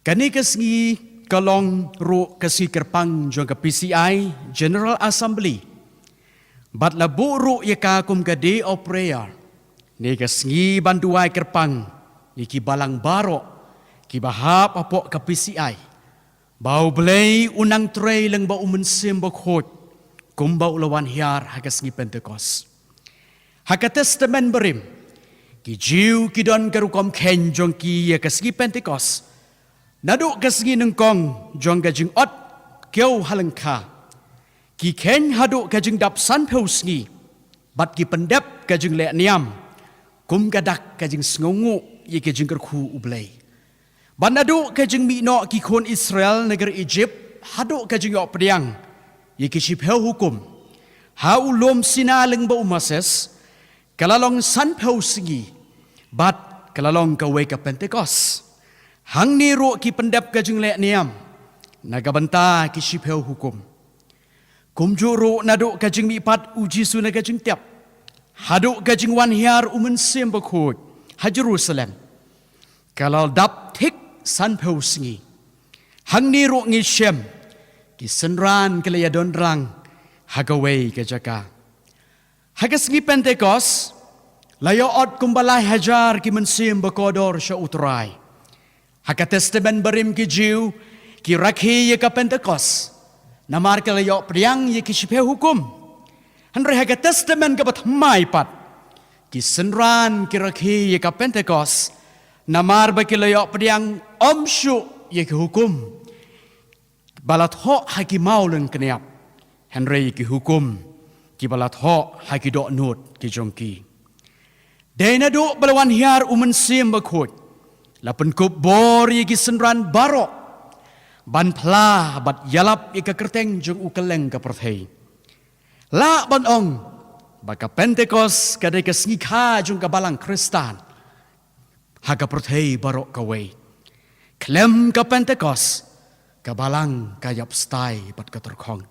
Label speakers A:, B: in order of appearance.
A: Kani kasngi kalong ro kasi kerpang jong ka PCI General Assembly. Bat labu ro yaka kum ka day of prayer. Ni kasngi banduai kerpang ni ki Balang baroh ki bahap apo ka PCI. Bau Blei unang tray lang ba umensim bakhot kum bau lawan hiar hakasngi Pentekost. Haka testament berim ki jiu ki don karukom ken jong ki yakasngi Pentekost. Naduk kasngi nengkong jong gajing ot keu halengka. Ki ken haduk gajing dap san peusngi. Bat ki pendep gajing lek niam. Kum gadak gajing sengongu ye gajing kyrkhu ublei. Ban naduk gajing mikno ki kon Israel negeri Egypt haduk gajing yok pediang. Ye ki sipeu hukum. Ha ulum sinaleng ba umases. Kalalong san peusngi. Bat kalalong kawe ka Pentekost. Hang ni ro ki pendap gajing lek niam. Nagabanta ki sipeu hukum. Kum juro naduk gajing mipat uji suna gajing tiap. Haduk gajing wan hiar umensim bakhut. Ha Jerusalem. Kalau dap tik san peusngi. Hang ni ro ngi shem. Ki senran kelaya dondrang. Hagaway kajaka. Hagasngi Pentekost. Layo ot kumbalai hajar ki mensim bakodor sya utrai. Haka testament berim ki jiu ki rakhi ye ka Pentekost. Namar ka layo priang ye ki sipeu hukum. Hanre haka testament ka batmai pat. Ki senran ki rakhi ye ka Pentekost. Namar ba ki layo priang omsyu ye ki hukum. Balat ho haki mauleng keniap. Hanre ye ki hukum. Ki balat ho haki dok nut ki jongki. Dena do balawan hiar umensim bakhut. Lapan kup bor ye ki senran baroh. Ban pla bat yalap ye ka kerteng jong ukeleng ka perthei. La ban ong baka Pentekost kadai ka sngi jong ka Balang Kristan. Haga perthei baroh ka wei. Klem ka Pentekost ka Balang ka yap stai bat ka terkong.